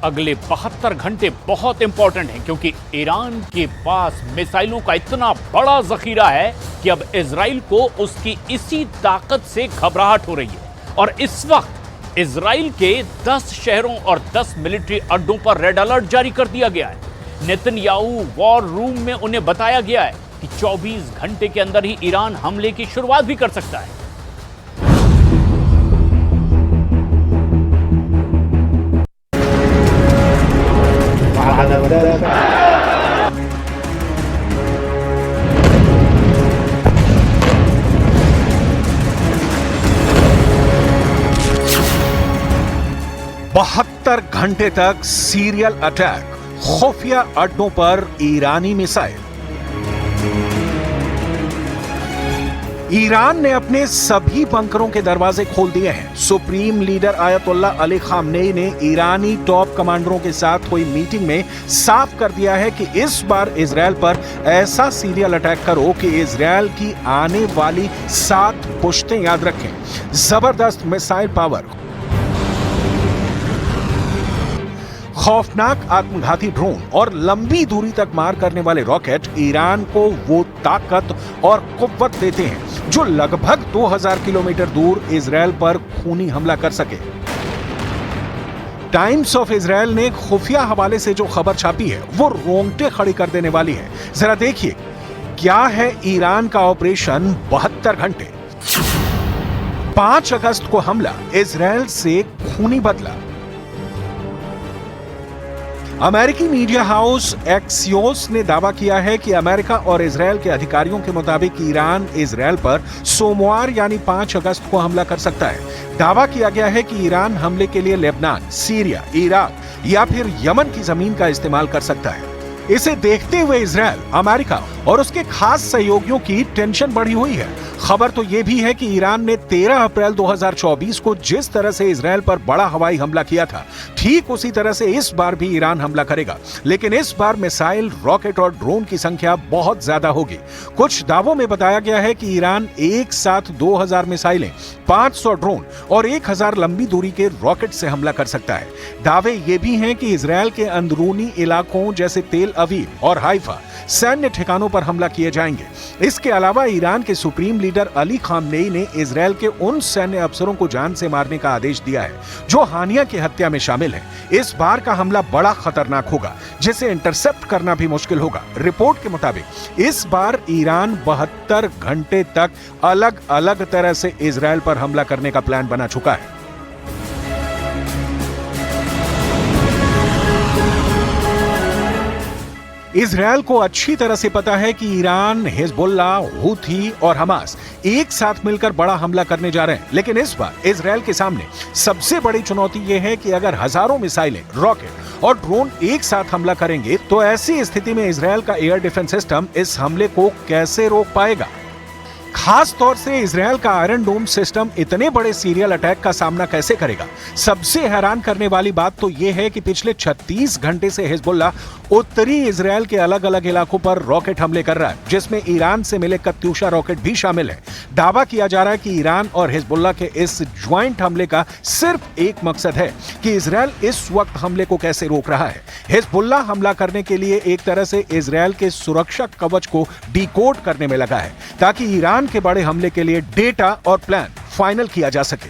अगले 72 घंटे बहुत इंपॉर्टेंट हैं क्योंकि ईरान के पास मिसाइलों का इतना बड़ा जखीरा है कि अब इजराइल को उसकी इसी ताकत से घबराहट हो रही है। और इस वक्त इजराइल के 10 शहरों और 10 मिलिट्री अड्डों पर रेड अलर्ट जारी कर दिया गया है। नेतन्याहू वॉर रूम में उन्हें बताया गया है कि 24 घंटे के अंदर ही ईरान हमले की शुरुआत भी कर सकता है। बहत्तर घंटे तक सीरियल अटैक, खुफिया अड्डों पर ईरानी मिसाइल। ईरान ने अपने सभी बंकरों के दरवाजे खोल दिए हैं। Supreme leader Ayatollah Ali Khamenei ने ईरानी टॉप कमांडरों के साथ हुई मीटिंग में साफ कर दिया है कि इस बार इजरायल पर ऐसा सीरियल अटैक करो कि इजरायल की आने वाली 7 पुश्तें याद रखें। जबरदस्त मिसाइल पावर, खौफनाक आत्मघाती ड्रोन और लंबी दूरी तक मार करने वाले रॉकेट ईरान को वो ताकत और कुव्वत देते हैं जो लगभग 2000 किलोमीटर दूर इजरायल पर खूनी हमला कर सके। टाइम्स ऑफ इजरायल ने खुफिया हवाले से जो खबर छापी है वो रोंगटे खड़ी कर देने वाली है। जरा देखिए क्या है ईरान का ऑपरेशन 72 घंटे। 5 अगस्त को हमला, इजरायल से खूनी बदला। अमेरिकी मीडिया हाउस एक्सियोस ने दावा किया है कि अमेरिका और इजरायल के अधिकारियों के मुताबिक ईरान इजरायल पर सोमवार यानी 5 अगस्त को हमला कर सकता है। दावा किया गया है कि ईरान हमले के लिए लेबनान, सीरिया, इराक या फिर यमन की जमीन का इस्तेमाल कर सकता है। इसे देखते हुए इजरायल, अमेरिका और उसके खास सहयोगियों की टेंशन बढ़ी हुई है। खबर तो यह भी है कि ईरान ने 13 अप्रैल 2024 को जिस तरह से इजरायल पर बड़ा हवाई हमला किया था, ठीक उसी तरह से इस बार भी ईरान हमला करेगा। लेकिन इस बार मिसाइल, रॉकेट और ड्रोन की संख्या बहुत ज्यादा होगी। कुछ दावों में बताया गया है कि ईरान एक साथ 2000 मिसाइलें, 500 ड्रोन और 1000 लंबी दूरी के रॉकेट से हमला कर सकता है। दावे ये भी हैं कि इजरायल के अंदरूनी इलाकों जैसे तेल अवीव और हाइफा सैन्य ठिकानों पर हमला किए जाएंगे। इसके अलावा ईरान के सुप्रीम लीडर अली खामनेई ने इजरायल के उन सैन्य अफसरों को जान से मारने का आदेश दिया है जो हानिया की हत्या में शामिल हैं। इस बार का हमला बड़ा खतरनाक होगा जिसे इंटरसेप्ट करना भी मुश्किल होगा। रिपोर्ट के मुताबिक इस बार ईरान 72 घंटे तक अलग अलग तरह से इजरायल पर हमला करने का प्लान बना चुका है। इजरायल को अच्छी तरह से पता है कि ईरान, हिजबुल्लाह, हूथी और हमास एक साथ मिलकर बड़ा हमला करने जा रहे हैं। लेकिन इस बार इजरायल के सामने सबसे बड़ी चुनौती यह है कि अगर हजारों मिसाइलें, रॉकेट और ड्रोन एक साथ हमला करेंगे तो ऐसी स्थिति में इजरायल का एयर डिफेंस सिस्टम इस हमले को कैसे रोक पाएगा। खास तौर से इजरायल का आयरन डोम सिस्टम इतने बड़े सीरियल अटैक का सामना कैसे करेगा। सबसे हैरान करने वाली बात तो यह है कि पिछले 36 घंटे से हिजबुल्लाह उत्तरी इजरायल के अलग अलग इलाकों पर रॉकेट हमले कर रहा है, जिसमें ईरान से मिले कत्यूशा रॉकेट भी शामिल है। दावा किया जा रहा है कि ईरान और हिजबुल्लाह के इस ज्वाइंट हमले का सिर्फ एक मकसद है कि इजरायल इस वक्त हमले को कैसे रोक रहा है। हिजबुल्लाह हमला करने के लिए एक तरह से इजरायल के सुरक्षा कवच को डिकोड करने में लगा है ताकि ईरान के बड़े हमले के लिए डेटा और प्लान फाइनल किया जा सके।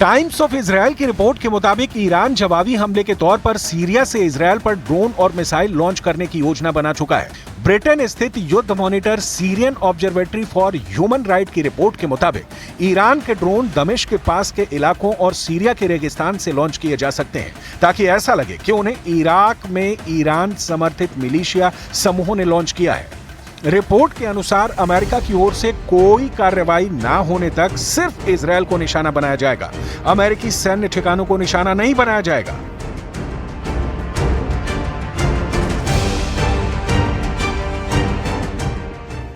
टाइम्स ऑफ इजरायल की रिपोर्ट के मुताबिक ईरान जवाबी हमले के तौर पर सीरिया से इजरायल पर ड्रोन और मिसाइल लॉन्च करने की योजना बना चुका है। ब्रिटेन स्थित युद्ध monitor Syrian observatory for human right की रिपोर्ट के मुताबिक ईरान के ड्रोन दमिश्क के पास के इलाकों और सीरिया के रेगिस्तान से लॉन्च किए जा सकते हैं ताकि ऐसा लगे कि उन्हें इराक में ईरान समर्थित मिलिशिया समूहों ने लॉन्च किया है। रिपोर्ट के अनुसार अमेरिका की ओर से कोई कार्रवाई ना होने तक सिर्फ इजरायल को निशाना बनाया जाएगा। अमेरिकी सैन्य ठिकानों को निशाना नहीं बनाया जाएगा।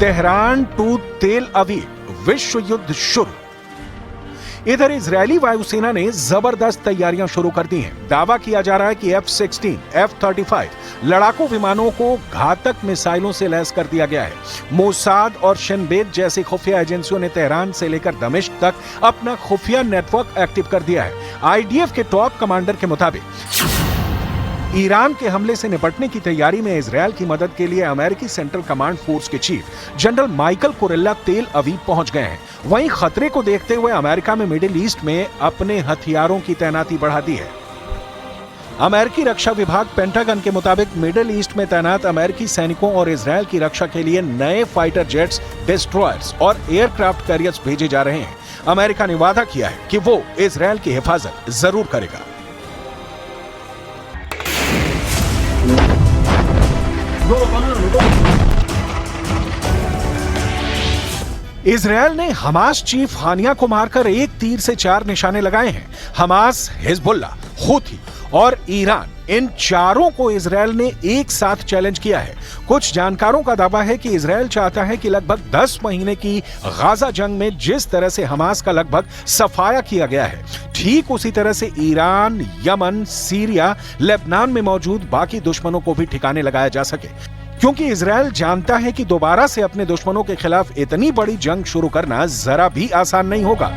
तेहरान टू तेल अवीव विश्व युद्ध शुरू। इधर इजरायली वायुसेना ने जबरदस्त तैयारियां शुरू कर दी हैं। दावा किया जा रहा है कि F-16, F-35 लड़ाकू विमानों को घातक मिसाइलों से लैस कर दिया गया है। मोसाद और शिन बेत जैसी खुफिया एजेंसियों ने तेहरान से लेकर दमिश्क तक अपना खुफिया नेटवर्क एक्टिव कर दिया है। IDF के टॉप कमांडर के मुताबिक ईरान के हमले से निपटने की तैयारी में इजरायल की मदद के लिए अमेरिकी सेंट्रल कमांड फोर्स के चीफ जनरल माइकल कुरेला तेल अवीव पहुंच गए हैं। वहीं खतरे को देखते हुए अमेरिका में मिडिल ईस्ट में अपने हथियारों की तैनाती बढ़ा दी है। अमेरिकी रक्षा विभाग पेंटागन के मुताबिक मिडिल ईस्ट में तैनात अमेरिकी सैनिकों और इजरायल की रक्षा के लिए नए फाइटर जेट्स, डिस्ट्रॉयर्स और एयरक्राफ्ट कैरियर्स भेजे जा रहे हैं। अमेरिका ने वादा किया है कि वो इजरायल की हिफाजत जरूर करेगा। इजरायल ने हमास चीफ हानिया को मारकर एक तीर से 4 निशाने लगाए हैं। हमास, हिजबुल्लाह, हूथी और ईरान, इन चारों को इजरायल ने एक साथ चैलेंज किया है। कुछ जानकारों का दावा है कि इजरायल चाहता है कि लगभग 10 महीने की गाजा जंग में जिस तरह से हमास का लगभग सफाया किया गया है, ठीक उसी तरह से ईरान, यमन, सीरिया, लेबनान में मौजूद बाकी दुश्मनों को भी ठिकाने लगाया जा सके, क्योंकि इजरायल जानता है कि दोबारा से अपने दुश्मनों के खिलाफ इतनी बड़ी जंग शुरू करना जरा भी आसान नहीं होगा।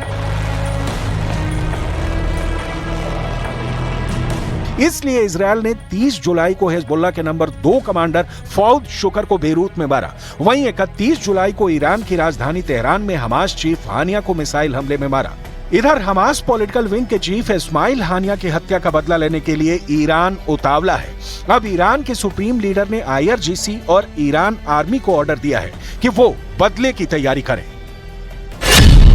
इसलिए इजरायल ने 30 जुलाई को हिजबुल्लाह के नंबर 2 कमांडर फौद शुकर को बेरूत में मारा। वहीं 31 जुलाई को ईरान की राजधानी तेहरान में हमास चीफ हानिया को मिसाइल हमले में मारा। इधर हमास पॉलिटिकल विंग के चीफ इस्माइल हानिया की हत्या का बदला लेने के लिए ईरान उतावला है। अब ईरान के सुप्रीम लीडर ने IRGC और ईरान आर्मी को ऑर्डर दिया है कि वो बदले की तैयारी करें।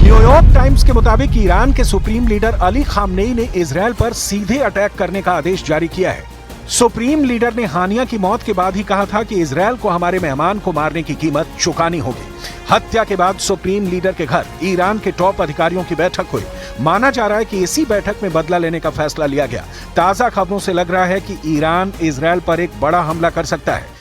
न्यूयॉर्क टाइम्स के मुताबिक ईरान के सुप्रीम लीडर अली खामनेई ने इजरायल पर सीधे अटैक करने का आदेश जारी किया है। सुप्रीम लीडर ने हानिया की मौत के बाद ही कहा था कि इजरायल को हमारे मेहमान को मारने की कीमत चुकानी होगी। हत्या के बाद सुप्रीम लीडर के घर ईरान के टॉप अधिकारियों की बैठक हुई। माना जा रहा है कि इसी बैठक में बदला लेने का फैसला लिया गया। ताजा खबरों से लग रहा है कि ईरान इजरायल पर एक बड़ा हमला कर सकता है।